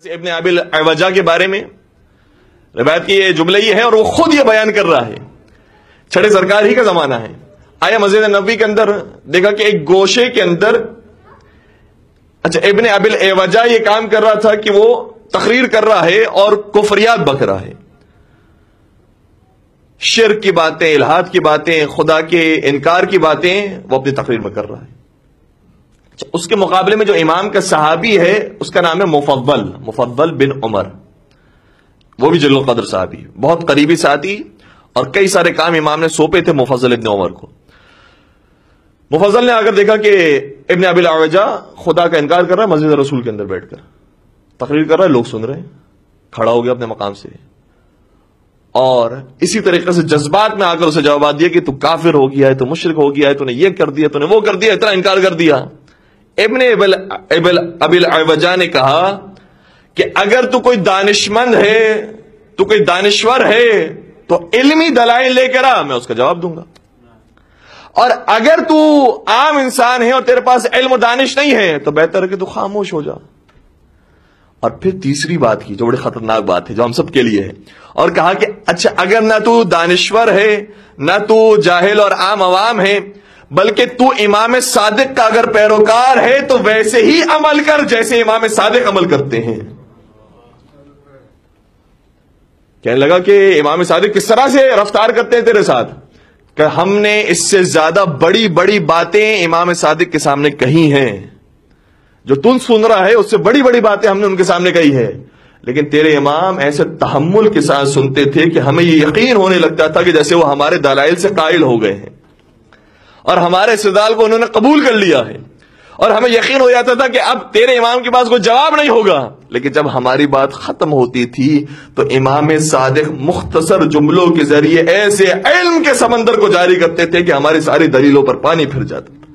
ابن ابی العوجہ کے بارے میں روایت کی یہ جملہ یہ ہے اور وہ خود یہ بیان کر رہا ہے. چھڑے سرکار ہی کا زمانہ ہے. آیا مسجد نبوی کے اندر دیکھا کہ ایک گوشے کے اندر ابن ابی العوجہ یہ کام کر رہا تھا کہ وہ تقریر کر رہا ہے اور کفریات بک رہا ہے. شرک کی باتیں، الہاد کی باتیں، خدا کے انکار کی باتیں وہ اپنی تقریر میں کر رہا ہے. اس کے مقابلے میں جو امام کا صحابی ہے اس کا نام ہے مفضل بن عمر. وہ بھی جلیل القدر صحابی، بہت قریبی ساتھی، اور کئی سارے کام امام نے سونپے تھے مفضل ابن عمر کو. مفضل نے اگر دیکھا کہ ابن ابی العوجہ خدا کا انکار کر رہا ہے، مسجد رسول کے اندر بیٹھ کر تقریر کر رہا ہے، لوگ سن رہے ہیں، کھڑا ہو گیا اپنے مقام سے اور اسی طریقے سے جذبات میں آ کر اسے جواب دیا کہ تو کافر ہو گیا ہے، تو مشرک ہو گیا ہے، تو نے یہ کر دیا، تو نے وہ کر دیا، اتنا انکار کر دیا. ابن ابی العوجہ نے کہا کہ اگر تو کوئی دانشمند ہے، تو کوئی دانشور ہے، تو علمی دلائل لے کر آ، میں اس کا جواب دوں گا. اور اگر تو عام انسان ہے اور تیرے پاس علم و دانش نہیں ہے تو بہتر ہے کہ تو خاموش ہو جا. اور پھر تیسری بات کی جو بڑی خطرناک بات ہے جو ہم سب کے لیے ہے، اور کہا کہ اچھا اگر نہ تو دانشور ہے، نہ تو جاہل اور عام عوام ہے، بلکہ تو امام صادق کا اگر پیروکار ہے تو ویسے ہی عمل کر جیسے امام صادق عمل کرتے ہیں. کہنے لگا کہ امام صادق کس طرح سے رفتار کرتے ہیں تیرے ساتھ، کہ ہم نے اس سے زیادہ بڑی بڑی باتیں امام صادق کے سامنے کہی ہیں. جو تم سن رہا ہے اس سے بڑی بڑی باتیں ہم نے ان کے سامنے کہی ہے، لیکن تیرے امام ایسے تحمل کے ساتھ سنتے تھے کہ ہمیں یہ یقین ہونے لگتا تھا کہ جیسے وہ ہمارے دلائل سے قائل ہو گئے ہیں اور ہمارے استدلال کو انہوں نے قبول کر لیا ہے، اور ہمیں یقین ہو جاتا تھا کہ اب تیرے امام کے پاس کوئی جواب نہیں ہوگا. لیکن جب ہماری بات ختم ہوتی تھی تو امام صادق مختصر جملوں کے ذریعے ایسے علم کے سمندر کو جاری کرتے تھے کہ ہماری ساری دلیلوں پر پانی پھر جاتا تھا.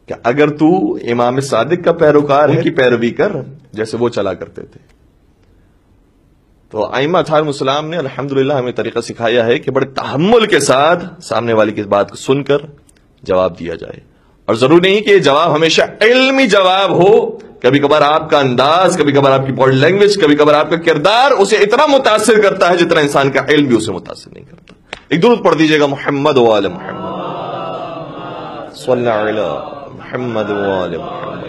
کہ اگر تو امام صادق کا پیروکار ہے کی پیروی کر جیسے وہ چلا کرتے تھے. تو ائمہ اطہار السلام نے الحمدللہ ہمیں طریقہ سکھایا ہے کہ بڑے تحمل کے ساتھ سامنے والی کی بات کو سن کر جواب دیا جائے. اور ضروری نہیں کہ یہ جواب ہمیشہ علمی جواب ہو. کبھی کبھار آپ کا انداز، کبھی کبھار آپ کی باڈی لینگویج، کبھی کبھار آپ کا کردار اسے اتنا متاثر کرتا ہے جتنا انسان کا علم بھی اسے متاثر نہیں کرتا. ایک درود پڑھ دیجیے گا محمد و آل محمد، صلی اللہ علیہ محمد و آل محمد.